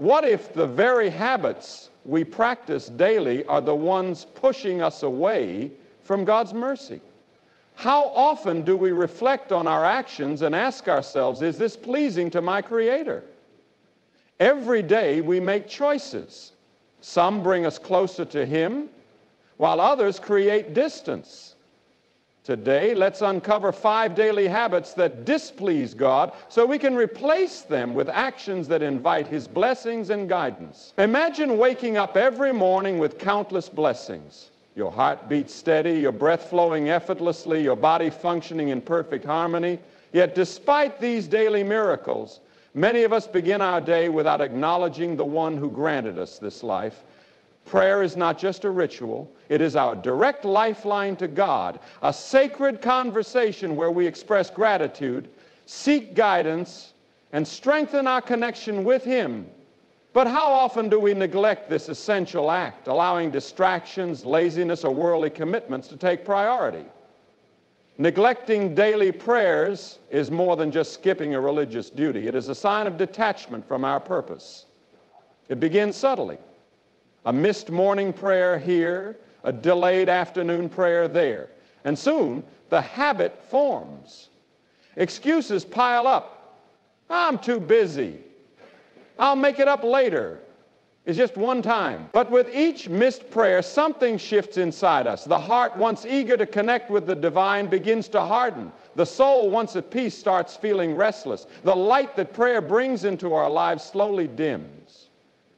What if the very habits we practice daily are the ones pushing us away from God's mercy? How often do we reflect on our actions and ask ourselves, is this pleasing to my Creator? Every day we make choices. Some bring us closer to Him, while others create distance. Today, let's uncover 5 daily habits that displease God so we can replace them with actions that invite His blessings and guidance. Imagine waking up every morning with countless blessings. Your heart beats steady, your breath flowing effortlessly, your body functioning in perfect harmony. Yet despite these daily miracles, many of us begin our day without acknowledging the one who granted us this life. Prayer is not just a ritual. It is our direct lifeline to God, a sacred conversation where we express gratitude, seek guidance, and strengthen our connection with Him. But how often do we neglect this essential act, allowing distractions, laziness, or worldly commitments to take priority? Neglecting daily prayers is more than just skipping a religious duty. It is a sign of detachment from our purpose. It begins subtly. A missed morning prayer here, a delayed afternoon prayer there. And soon, the habit forms. Excuses pile up. I'm too busy. I'll make it up later. It's just one time. But with each missed prayer, something shifts inside us. The heart, once eager to connect with the divine, begins to harden. The soul, once at peace, starts feeling restless. The light that prayer brings into our lives slowly dims.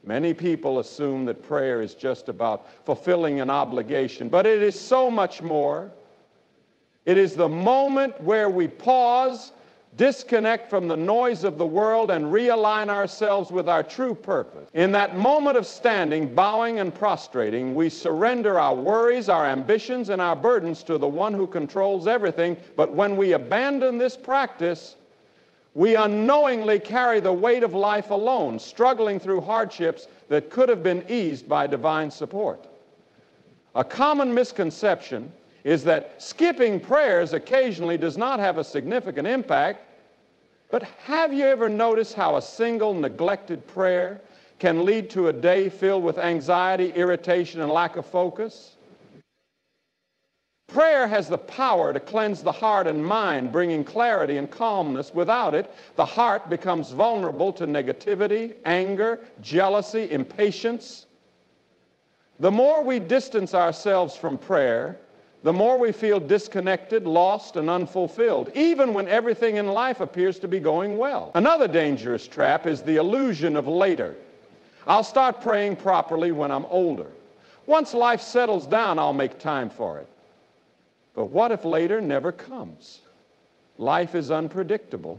Many people assume that prayer is just about fulfilling an obligation, but it is so much more. It is the moment where we pause, disconnect from the noise of the world, and realign ourselves with our true purpose. In that moment of standing, bowing, and prostrating, we surrender our worries, our ambitions, and our burdens to the one who controls everything. But when we abandon this practice, we unknowingly carry the weight of life alone, struggling through hardships that could have been eased by divine support. A common misconception is that skipping prayers occasionally does not have a significant impact. But have you ever noticed how a single neglected prayer can lead to a day filled with anxiety, irritation, and lack of focus? Prayer has the power to cleanse the heart and mind, bringing clarity and calmness. Without it, the heart becomes vulnerable to negativity, anger, jealousy, impatience. The more we distance ourselves from prayer, the more we feel disconnected, lost, and unfulfilled, even when everything in life appears to be going well. Another dangerous trap is the illusion of later. I'll start praying properly when I'm older. Once life settles down, I'll make time for it. But what if later never comes? Life is unpredictable.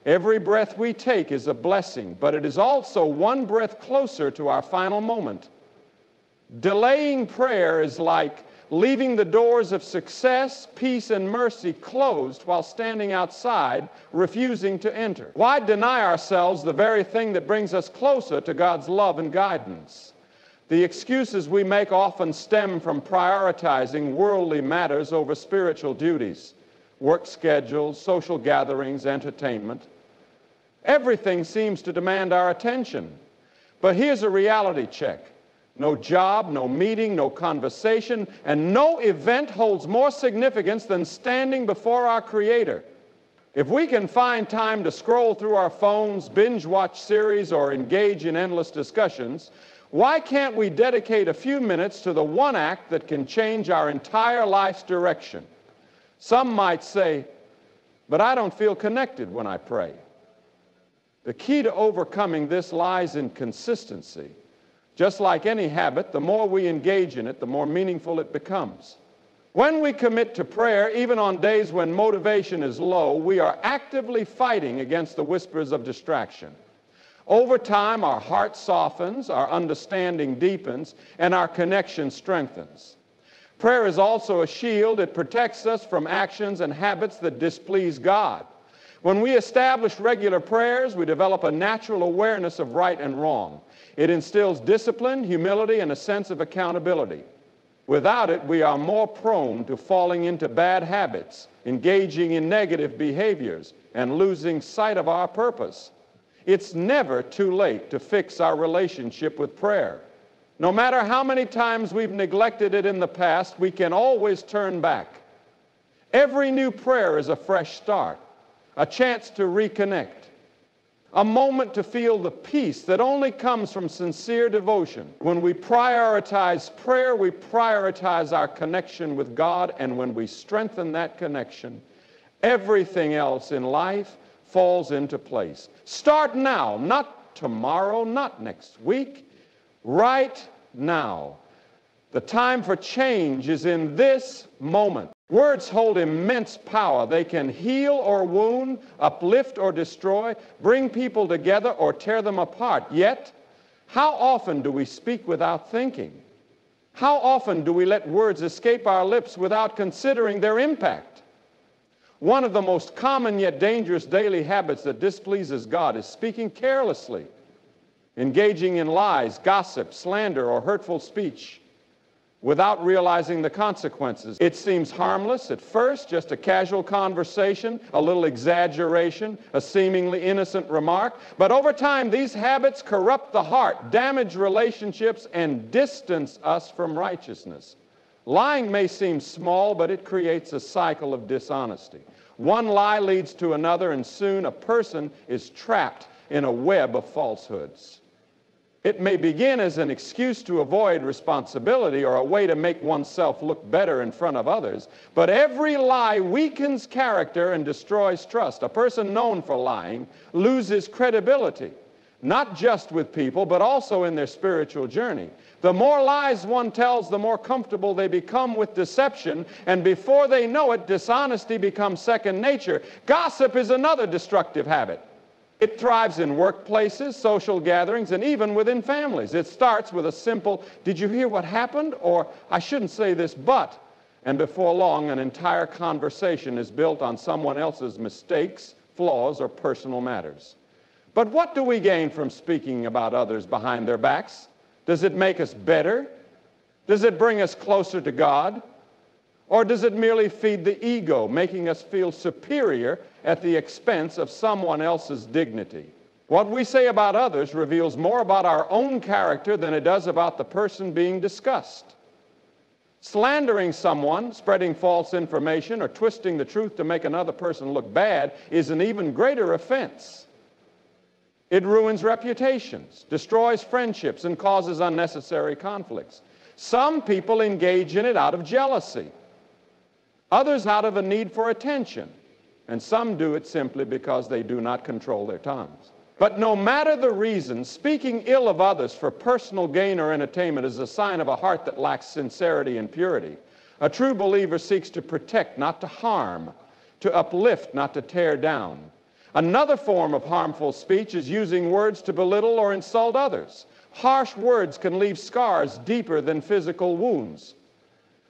Every breath we take is a blessing, but it is also one breath closer to our final moment. Delaying prayer is like leaving the doors of success, peace, and mercy closed while standing outside, refusing to enter. Why deny ourselves the very thing that brings us closer to God's love and guidance? The excuses we make often stem from prioritizing worldly matters over spiritual duties, work schedules, social gatherings, entertainment. Everything seems to demand our attention. But here's a reality check. No job, no meeting, no conversation, and no event holds more significance than standing before our Creator. If we can find time to scroll through our phones, binge watch series, or engage in endless discussions, why can't we dedicate a few minutes to the one act that can change our entire life's direction? Some might say, but I don't feel connected when I pray. The key to overcoming this lies in consistency. Just like any habit, the more we engage in it, the more meaningful it becomes. When we commit to prayer, even on days when motivation is low, we are actively fighting against the whispers of distraction. Over time, our heart softens, our understanding deepens, and our connection strengthens. Prayer is also a shield. It protects us from actions and habits that displease God. When we establish regular prayers, we develop a natural awareness of right and wrong. It instills discipline, humility, and a sense of accountability. Without it, we are more prone to falling into bad habits, engaging in negative behaviors, and losing sight of our purpose. It's never too late to fix our relationship with prayer. No matter how many times we've neglected it in the past, we can always turn back. Every new prayer is a fresh start, a chance to reconnect, a moment to feel the peace that only comes from sincere devotion. When we prioritize prayer, we prioritize our connection with God, and when we strengthen that connection, everything else in life falls into place. Start now, not tomorrow, not next week, right now. The time for change is in this moment. Words hold immense power. They can heal or wound, uplift or destroy, bring people together or tear them apart. Yet, how often do we speak without thinking? How often do we let words escape our lips without considering their impact? One of the most common yet dangerous daily habits that displeases God is speaking carelessly, engaging in lies, gossip, slander, or hurtful speech without realizing the consequences. It seems harmless at first, just a casual conversation, a little exaggeration, a seemingly innocent remark. But over time, these habits corrupt the heart, damage relationships, and distance us from righteousness. Lying may seem small, but it creates a cycle of dishonesty. One lie leads to another, and soon a person is trapped in a web of falsehoods. It may begin as an excuse to avoid responsibility or a way to make oneself look better in front of others, but every lie weakens character and destroys trust. A person known for lying loses credibility, not just with people, but also in their spiritual journey. The more lies one tells, the more comfortable they become with deception, and before they know it, dishonesty becomes second nature. Gossip is another destructive habit. It thrives in workplaces, social gatherings, and even within families. It starts with a simple, "Did you hear what happened?" or "I shouldn't say this, but," and before long, an entire conversation is built on someone else's mistakes, flaws, or personal matters. But what do we gain from speaking about others behind their backs? Does it make us better? Does it bring us closer to God? Or does it merely feed the ego, making us feel superior at the expense of someone else's dignity? What we say about others reveals more about our own character than it does about the person being discussed. Slandering someone, spreading false information, or twisting the truth to make another person look bad is an even greater offense. It ruins reputations, destroys friendships, and causes unnecessary conflicts. Some people engage in it out of jealousy, others out of a need for attention, and some do it simply because they do not control their tongues. But no matter the reason, speaking ill of others for personal gain or entertainment is a sign of a heart that lacks sincerity and purity. A true believer seeks to protect, not to harm, to uplift, not to tear down. Another form of harmful speech is using words to belittle or insult others. Harsh words can leave scars deeper than physical wounds.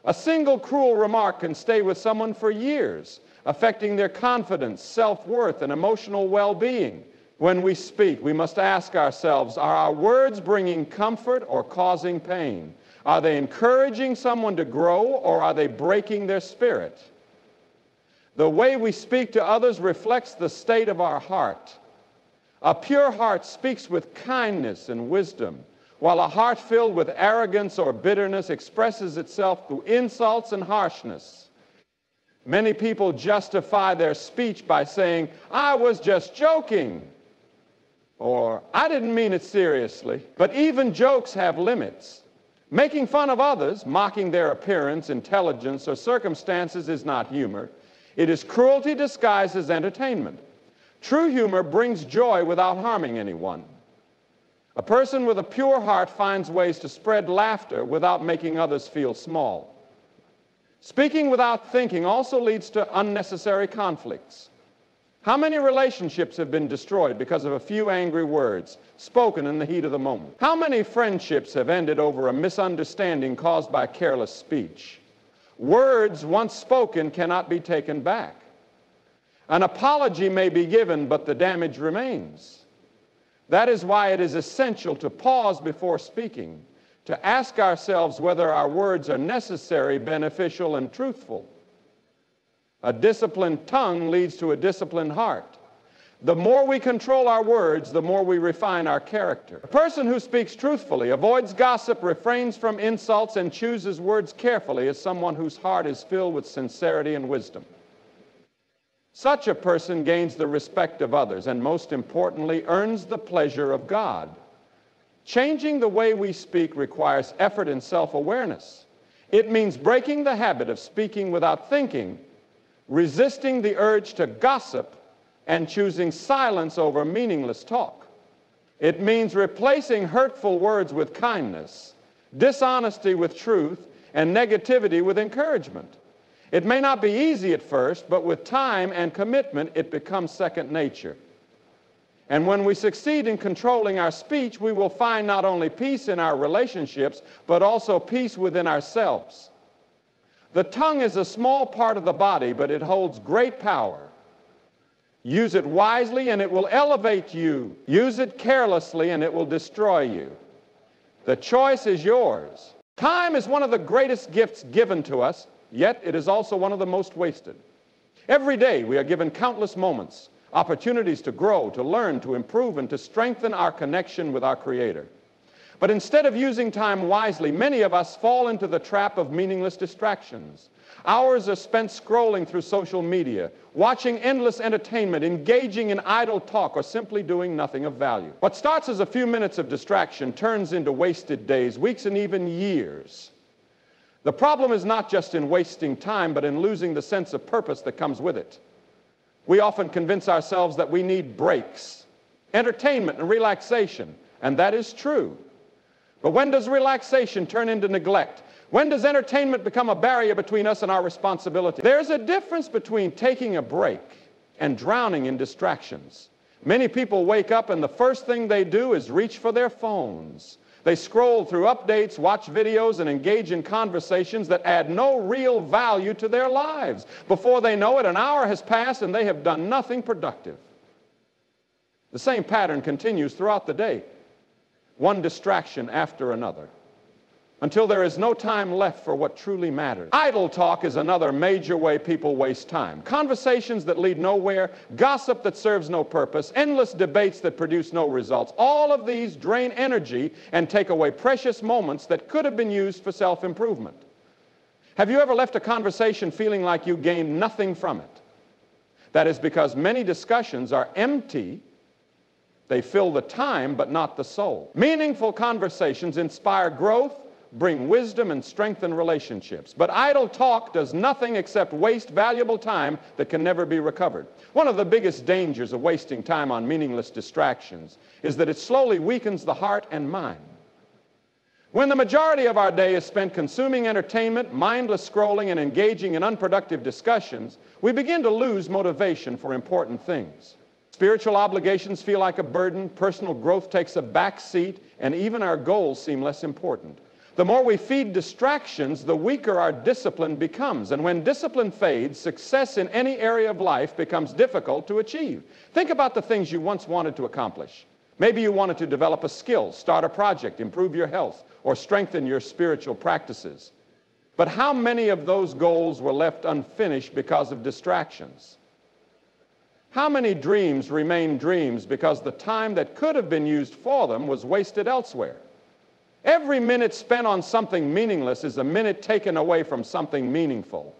A single cruel remark can stay with someone for years, affecting their confidence, self-worth, and emotional well-being. When we speak, we must ask ourselves, are our words bringing comfort or causing pain? Are they encouraging someone to grow, or are they breaking their spirit? The way we speak to others reflects the state of our heart. A pure heart speaks with kindness and wisdom, while a heart filled with arrogance or bitterness expresses itself through insults and harshness. Many people justify their speech by saying, "I was just joking," or "I didn't mean it seriously." But even jokes have limits. Making fun of others, mocking their appearance, intelligence, or circumstances is not humor. It is cruelty disguised as entertainment. True humor brings joy without harming anyone. A person with a pure heart finds ways to spread laughter without making others feel small. Speaking without thinking also leads to unnecessary conflicts. How many relationships have been destroyed because of a few angry words spoken in the heat of the moment? How many friendships have ended over a misunderstanding caused by careless speech? Words once spoken cannot be taken back. An apology may be given, but the damage remains. That is why it is essential to pause before speaking, to ask ourselves whether our words are necessary, beneficial, and truthful. A disciplined tongue leads to a disciplined heart. The more we control our words, the more we refine our character. A person who speaks truthfully, avoids gossip, refrains from insults, and chooses words carefully is someone whose heart is filled with sincerity and wisdom. Such a person gains the respect of others and, most importantly, earns the pleasure of God. Changing the way we speak requires effort and self-awareness. It means breaking the habit of speaking without thinking, resisting the urge to gossip, and choosing silence over meaningless talk. It means replacing hurtful words with kindness, dishonesty with truth, and negativity with encouragement. It may not be easy at first, but with time and commitment, it becomes second nature. And when we succeed in controlling our speech, we will find not only peace in our relationships, but also peace within ourselves. The tongue is a small part of the body, but it holds great power. Use it wisely and it will elevate you. Use it carelessly and it will destroy you. The choice is yours. Time is one of the greatest gifts given to us, yet it is also one of the most wasted. Every day we are given countless moments, opportunities to grow, to learn, to improve, and to strengthen our connection with our Creator. But instead of using time wisely, many of us fall into the trap of meaningless distractions. Hours are spent scrolling through social media, watching endless entertainment, engaging in idle talk, or simply doing nothing of value. What starts as a few minutes of distraction turns into wasted days, weeks, and even years. The problem is not just in wasting time, but in losing the sense of purpose that comes with it. We often convince ourselves that we need breaks, entertainment, and relaxation, and that is true. But when does relaxation turn into neglect? When does entertainment become a barrier between us and our responsibility? There's a difference between taking a break and drowning in distractions. Many people wake up and the first thing they do is reach for their phones. They scroll through updates, watch videos, and engage in conversations that add no real value to their lives. Before they know it, an hour has passed and they have done nothing productive. The same pattern continues throughout the day, one distraction after another, until there is no time left for what truly matters. Idle talk is another major way people waste time. Conversations that lead nowhere, gossip that serves no purpose, endless debates that produce no results. All of these drain energy and take away precious moments that could have been used for self-improvement. Have you ever left a conversation feeling like you gained nothing from it? That is because many discussions are empty. They fill the time, but not the soul. Meaningful conversations inspire growth, bring wisdom, and strengthen relationships. But idle talk does nothing except waste valuable time that can never be recovered. One of the biggest dangers of wasting time on meaningless distractions is that it slowly weakens the heart and mind. When the majority of our day is spent consuming entertainment, mindless scrolling, and engaging in unproductive discussions, we begin to lose motivation for important things. Spiritual obligations feel like a burden, personal growth takes a back seat, and even our goals seem less important. The more we feed distractions, the weaker our discipline becomes. And when discipline fades, success in any area of life becomes difficult to achieve. Think about the things you once wanted to accomplish. Maybe you wanted to develop a skill, start a project, improve your health, or strengthen your spiritual practices. But how many of those goals were left unfinished because of distractions? How many dreams remain dreams because the time that could have been used for them was wasted elsewhere? Every minute spent on something meaningless is a minute taken away from something meaningful.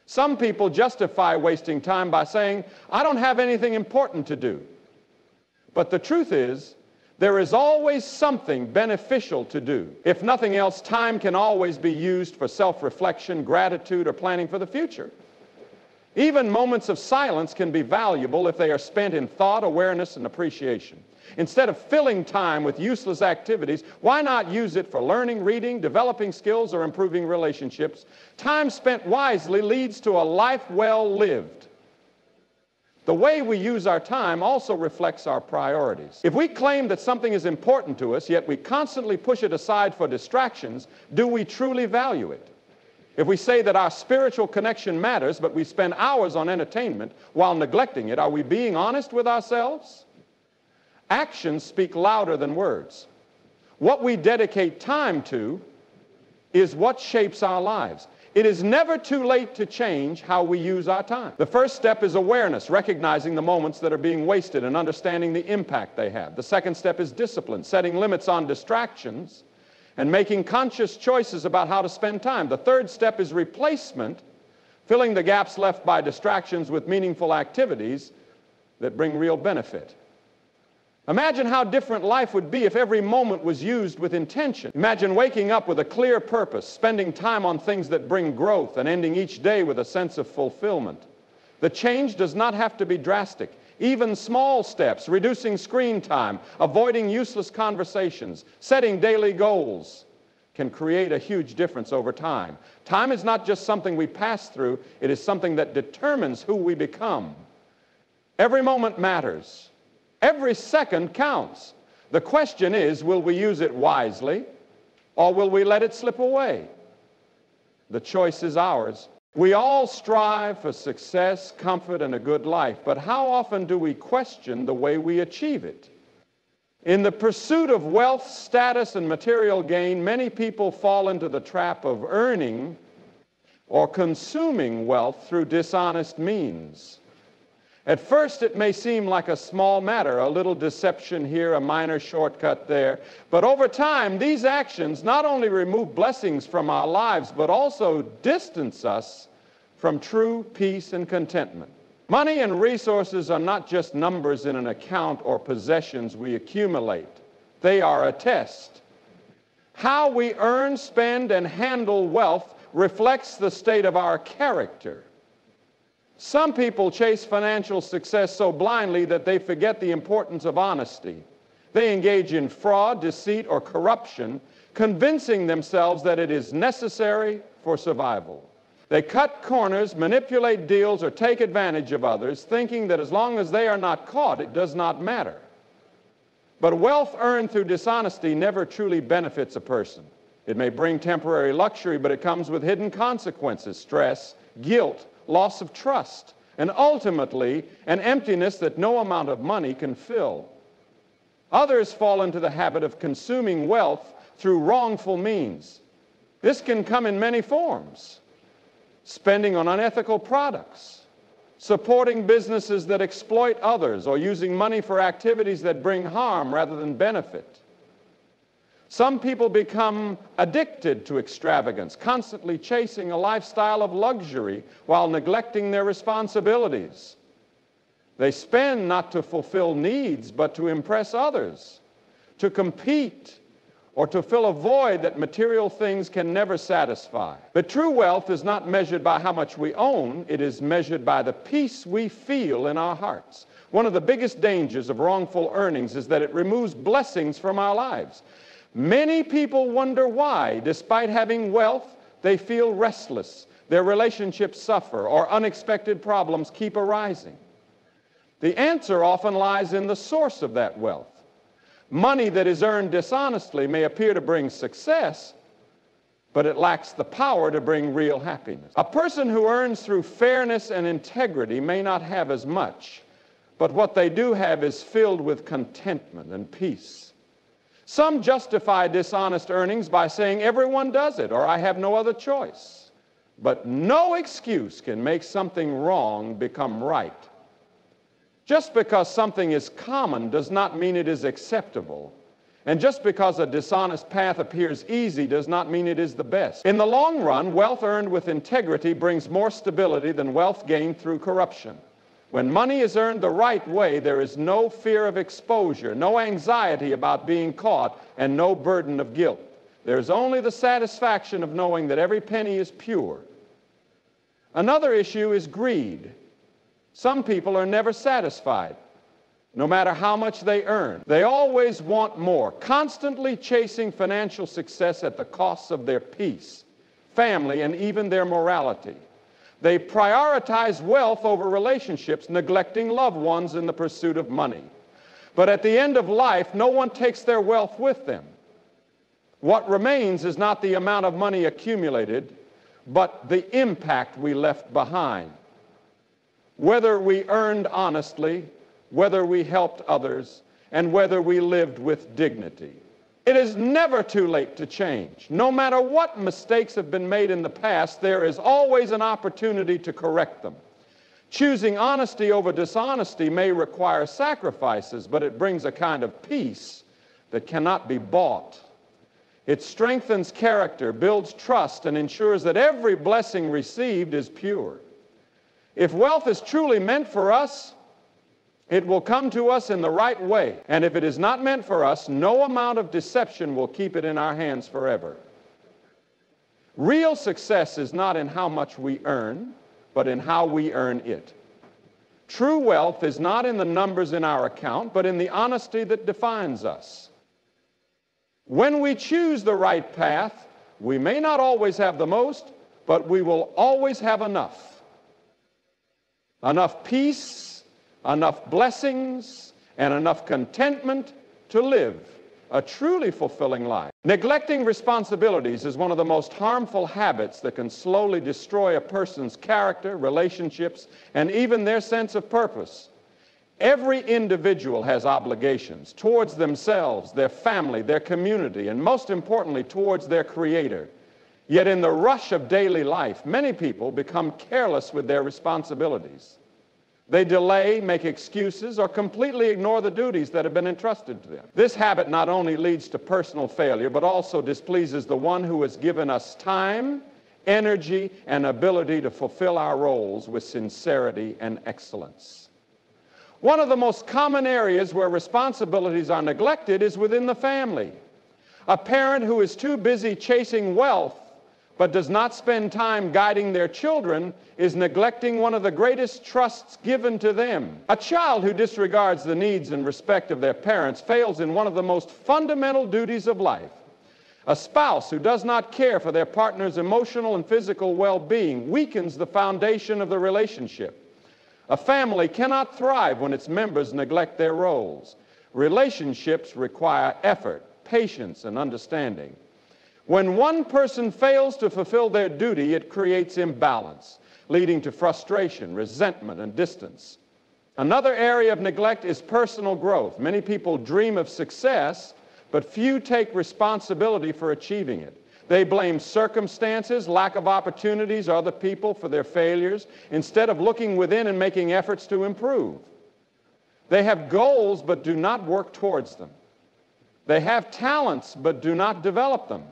Some people justify wasting time by saying, "I don't have anything important to do." But the truth is, there is always something beneficial to do. If nothing else, time can always be used for self-reflection, gratitude, or planning for the future. Even moments of silence can be valuable if they are spent in thought, awareness, and appreciation. Instead of filling time with useless activities, why not use it for learning, reading, developing skills, or improving relationships? Time spent wisely leads to a life well lived. The way we use our time also reflects our priorities. If we claim that something is important to us, yet we constantly push it aside for distractions, do we truly value it? If we say that our spiritual connection matters, but we spend hours on entertainment while neglecting it, are we being honest with ourselves? Actions speak louder than words. What we dedicate time to is what shapes our lives. It is never too late to change how we use our time. The first step is awareness, recognizing the moments that are being wasted and understanding the impact they have. The second step is discipline, setting limits on distractions and making conscious choices about how to spend time. The third step is replacement, filling the gaps left by distractions with meaningful activities that bring real benefit. Imagine how different life would be if every moment was used with intention. Imagine waking up with a clear purpose, spending time on things that bring growth, and ending each day with a sense of fulfillment. The change does not have to be drastic. Even small steps, reducing screen time, avoiding useless conversations, setting daily goals, can create a huge difference over time. Time is not just something we pass through, it is something that determines who we become. Every moment matters. Every second counts. The question is, will we use it wisely, or will we let it slip away? The choice is ours. We all strive for success, comfort, and a good life, but how often do we question the way we achieve it? In the pursuit of wealth, status, and material gain, many people fall into the trap of earning or consuming wealth through dishonest means. At first, it may seem like a small matter, a little deception here, a minor shortcut there. But over time, these actions not only remove blessings from our lives, but also distance us from true peace and contentment. Money and resources are not just numbers in an account or possessions we accumulate. They are a test. How we earn, spend, and handle wealth reflects the state of our character. Some people chase financial success so blindly that they forget the importance of honesty. They engage in fraud, deceit, or corruption, convincing themselves that it is necessary for survival. They cut corners, manipulate deals, or take advantage of others, thinking that as long as they are not caught, it does not matter. But wealth earned through dishonesty never truly benefits a person. It may bring temporary luxury, but it comes with hidden consequences, stress, guilt, loss of trust, and ultimately an emptiness that no amount of money can fill. Others fall into the habit of consuming wealth through wrongful means. This can come in many forms: spending on unethical products, supporting businesses that exploit others, or using money for activities that bring harm rather than benefit. Some people become addicted to extravagance, constantly chasing a lifestyle of luxury while neglecting their responsibilities. They spend not to fulfill needs, but to impress others, to compete, or to fill a void that material things can never satisfy. But true wealth is not measured by how much we own, it is measured by the peace we feel in our hearts. One of the biggest dangers of wrongful earnings is that it removes blessings from our lives. Many people wonder why, despite having wealth, they feel restless, their relationships suffer, or unexpected problems keep arising. The answer often lies in the source of that wealth. Money that is earned dishonestly may appear to bring success, but it lacks the power to bring real happiness. A person who earns through fairness and integrity may not have as much, but what they do have is filled with contentment and peace. Some justify dishonest earnings by saying everyone does it, or I have no other choice. But no excuse can make something wrong become right. Just because something is common does not mean it is acceptable. And just because a dishonest path appears easy does not mean it is the best. In the long run, wealth earned with integrity brings more stability than wealth gained through corruption. When money is earned the right way, there is no fear of exposure, no anxiety about being caught, and no burden of guilt. There is only the satisfaction of knowing that every penny is pure. Another issue is greed. Some people are never satisfied, no matter how much they earn. They always want more, constantly chasing financial success at the cost of their peace, family, and even their morality. They prioritize wealth over relationships, neglecting loved ones in the pursuit of money. But at the end of life, no one takes their wealth with them. What remains is not the amount of money accumulated, but the impact we left behind. Whether we earned honestly, whether we helped others, and whether we lived with dignity. It is never too late to change. No matter what mistakes have been made in the past, there is always an opportunity to correct them. Choosing honesty over dishonesty may require sacrifices, but it brings a kind of peace that cannot be bought. It strengthens character, builds trust, and ensures that every blessing received is pure. If wealth is truly meant for us, it will come to us in the right way. And if it is not meant for us, no amount of deception will keep it in our hands forever. Real success is not in how much we earn, but in how we earn it. True wealth is not in the numbers in our account, but in the honesty that defines us. When we choose the right path, we may not always have the most, but we will always have enough. Enough peace, enough blessings, and enough contentment to live a truly fulfilling life. Neglecting responsibilities is one of the most harmful habits that can slowly destroy a person's character, relationships, and even their sense of purpose. Every individual has obligations towards themselves, their family, their community, and most importantly, towards their Creator. Yet in the rush of daily life, many people become careless with their responsibilities. They delay, make excuses, or completely ignore the duties that have been entrusted to them. This habit not only leads to personal failure, but also displeases the one who has given us time, energy, and ability to fulfill our roles with sincerity and excellence. One of the most common areas where responsibilities are neglected is within the family. A parent who is too busy chasing wealth but does not spend time guiding their children is neglecting one of the greatest trusts given to them. A child who disregards the needs and respect of their parents fails in one of the most fundamental duties of life. A spouse who does not care for their partner's emotional and physical well-being weakens the foundation of the relationship. A family cannot thrive when its members neglect their roles. Relationships require effort, patience, and understanding. When one person fails to fulfill their duty, it creates imbalance, leading to frustration, resentment, and distance. Another area of neglect is personal growth. Many people dream of success, but few take responsibility for achieving it. They blame circumstances, lack of opportunities, other people for their failures, instead of looking within and making efforts to improve. They have goals, but do not work towards them. They have talents, but do not develop them.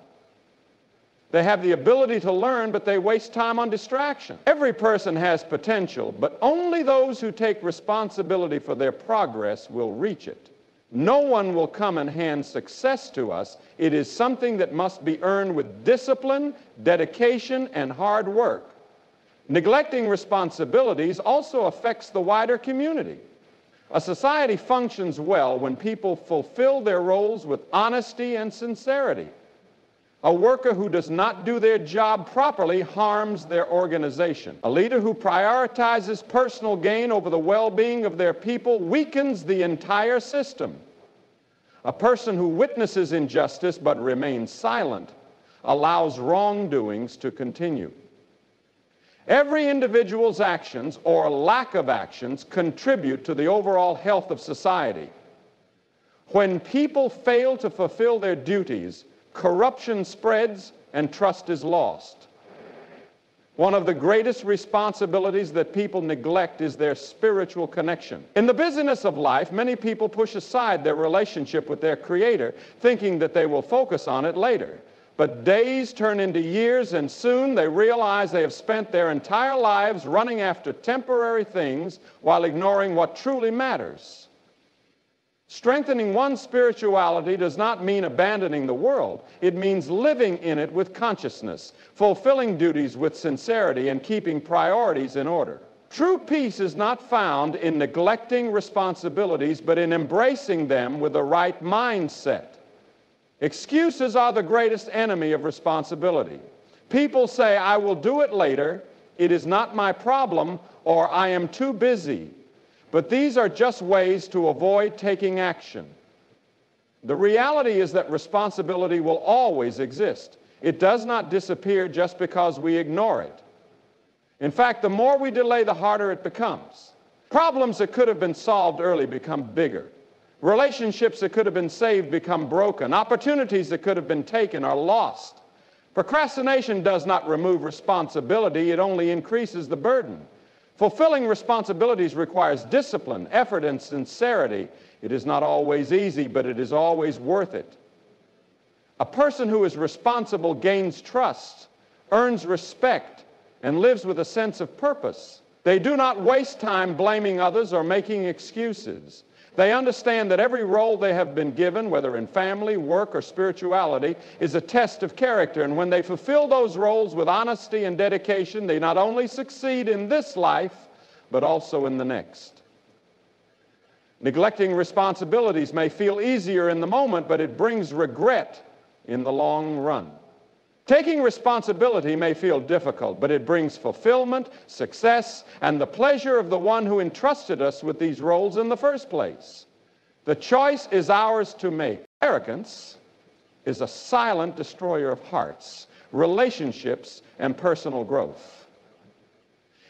They have the ability to learn, but they waste time on distraction. Every person has potential, but only those who take responsibility for their progress will reach it. No one will come and hand success to us. It is something that must be earned with discipline, dedication, and hard work. Neglecting responsibilities also affects the wider community. A society functions well when people fulfill their roles with honesty and sincerity. A worker who does not do their job properly harms their organization. A leader who prioritizes personal gain over the well-being of their people weakens the entire system. A person who witnesses injustice but remains silent allows wrongdoings to continue. Every individual's actions or lack of actions contribute to the overall health of society. When people fail to fulfill their duties, corruption spreads and trust is lost. One of the greatest responsibilities that people neglect is their spiritual connection. In the busyness of life, many people push aside their relationship with their Creator, thinking that they will focus on it later. But days turn into years, and soon they realize they have spent their entire lives running after temporary things while ignoring what truly matters. Strengthening one's spirituality does not mean abandoning the world. It means living in it with consciousness, fulfilling duties with sincerity, and keeping priorities in order. True peace is not found in neglecting responsibilities, but in embracing them with the right mindset. Excuses are the greatest enemy of responsibility. People say, "I will do it later," "It is not my problem," or "I am too busy." But these are just ways to avoid taking action. The reality is that responsibility will always exist. It does not disappear just because we ignore it. In fact, the more we delay, the harder it becomes. Problems that could have been solved early become bigger. Relationships that could have been saved become broken. Opportunities that could have been taken are lost. Procrastination does not remove responsibility, it only increases the burden. Fulfilling responsibilities requires discipline, effort, and sincerity. It is not always easy, but it is always worth it. A person who is responsible gains trust, earns respect, and lives with a sense of purpose. They do not waste time blaming others or making excuses. They understand that every role they have been given, whether in family, work, or spirituality, is a test of character. And when they fulfill those roles with honesty and dedication, they not only succeed in this life, but also in the next. Neglecting responsibilities may feel easier in the moment, but it brings regret in the long run. Taking responsibility may feel difficult, but it brings fulfillment, success, and the pleasure of the one who entrusted us with these roles in the first place. The choice is ours to make. Arrogance is a silent destroyer of hearts, relationships, and personal growth.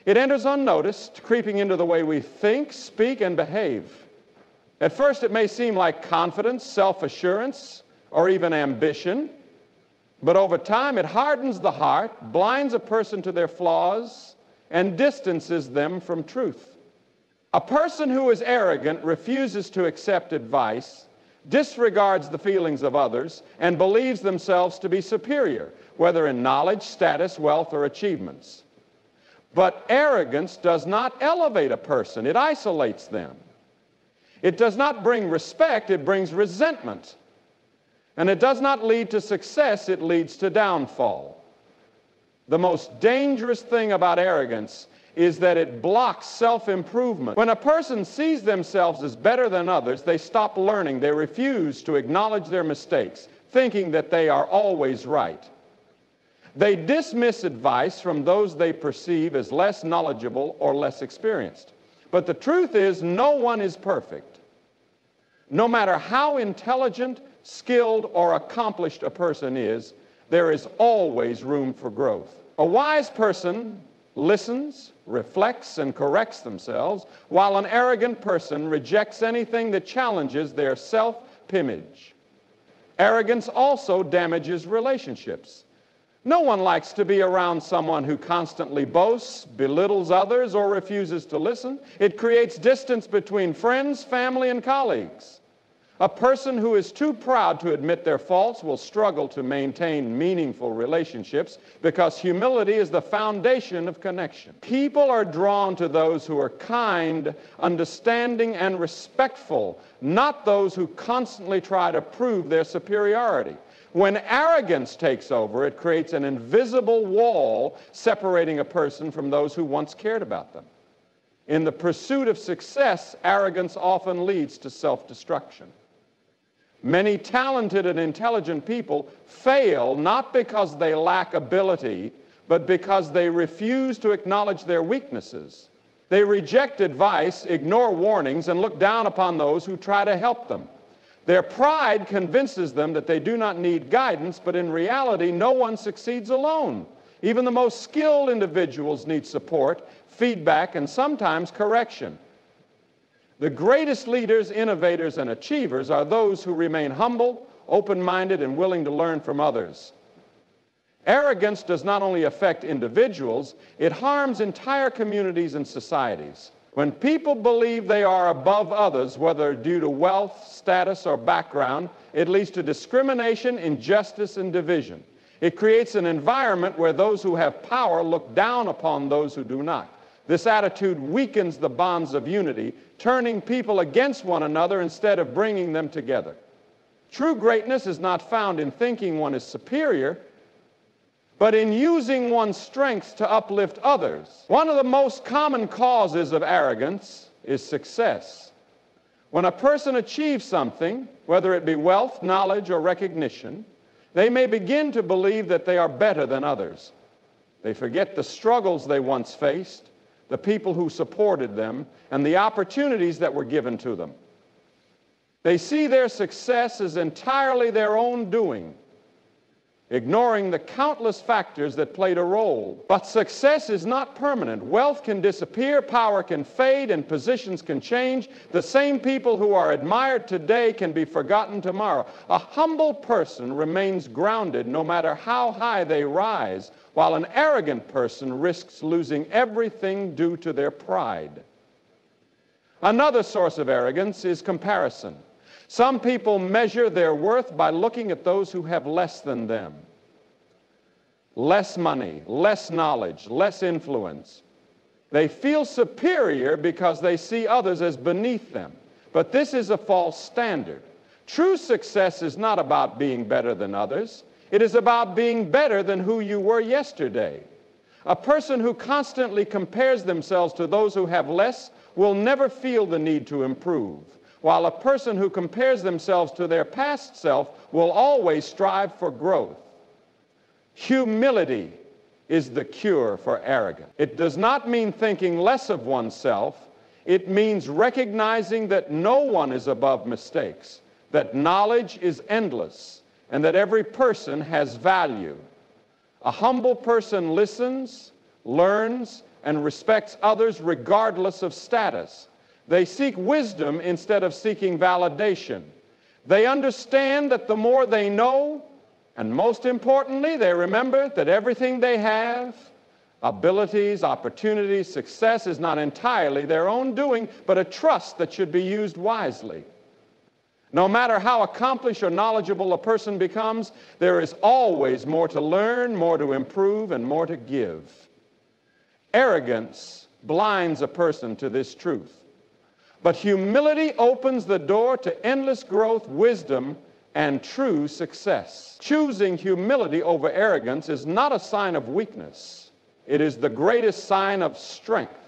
It enters unnoticed, creeping into the way we think, speak, and behave. At first, it may seem like confidence, self-assurance, or even ambition. But over time, it hardens the heart, blinds a person to their flaws, and distances them from truth. A person who is arrogant refuses to accept advice, disregards the feelings of others, and believes themselves to be superior, whether in knowledge, status, wealth, or achievements. But arrogance does not elevate a person, it isolates them. It does not bring respect, it brings resentment. And it does not lead to success, it leads to downfall. The most dangerous thing about arrogance is that it blocks self-improvement. When a person sees themselves as better than others, they stop learning. They refuse to acknowledge their mistakes, thinking that they are always right. They dismiss advice from those they perceive as less knowledgeable or less experienced. But the truth is, no one is perfect. No matter how intelligent, skilled, or accomplished a person is, there is always room for growth. A wise person listens, reflects, and corrects themselves, while an arrogant person rejects anything that challenges their self-image. Arrogance also damages relationships. No one likes to be around someone who constantly boasts, belittles others, or refuses to listen. It creates distance between friends, family, and colleagues. A person who is too proud to admit their faults will struggle to maintain meaningful relationships because humility is the foundation of connection. People are drawn to those who are kind, understanding, and respectful, not those who constantly try to prove their superiority. When arrogance takes over, it creates an invisible wall separating a person from those who once cared about them. In the pursuit of success, arrogance often leads to self-destruction. Many talented and intelligent people fail not because they lack ability, but because they refuse to acknowledge their weaknesses. They reject advice, ignore warnings, and look down upon those who try to help them. Their pride convinces them that they do not need guidance, but in reality, no one succeeds alone. Even the most skilled individuals need support, feedback, and sometimes correction. The greatest leaders, innovators, and achievers are those who remain humble, open-minded, and willing to learn from others. Arrogance does not only affect individuals, it harms entire communities and societies. When people believe they are above others, whether due to wealth, status, or background, it leads to discrimination, injustice, and division. It creates an environment where those who have power look down upon those who do not. This attitude weakens the bonds of unity, turning people against one another instead of bringing them together. True greatness is not found in thinking one is superior, but in using one's strengths to uplift others. One of the most common causes of arrogance is success. When a person achieves something, whether it be wealth, knowledge, or recognition, they may begin to believe that they are better than others. They forget the struggles they once faced, the people who supported them, and the opportunities that were given to them. They see their success as entirely their own doing. ignoring the countless factors that played a role. But success is not permanent. Wealth can disappear, power can fade, and positions can change. The same people who are admired today can be forgotten tomorrow. A humble person remains grounded no matter how high they rise, while an arrogant person risks losing everything due to their pride. Another source of arrogance is comparison. Some people measure their worth by looking at those who have less than them. Less money, less knowledge, less influence. They feel superior because they see others as beneath them. But this is a false standard. True success is not about being better than others. It is about being better than who you were yesterday. A person who constantly compares themselves to those who have less will never feel the need to improve, while a person who compares themselves to their past self will always strive for growth. Humility is the cure for arrogance. It does not mean thinking less of oneself. It means recognizing that no one is above mistakes, that knowledge is endless, and that every person has value. A humble person listens, learns, and respects others regardless of status. They seek wisdom instead of seeking validation. They understand that the more they know, and most importantly, they remember that everything they have, abilities, opportunities, success, is not entirely their own doing, but a trust that should be used wisely. No matter how accomplished or knowledgeable a person becomes, there is always more to learn, more to improve, and more to give. Arrogance blinds a person to this truth. But humility opens the door to endless growth, wisdom, and true success. Choosing humility over arrogance is not a sign of weakness. It is the greatest sign of strength.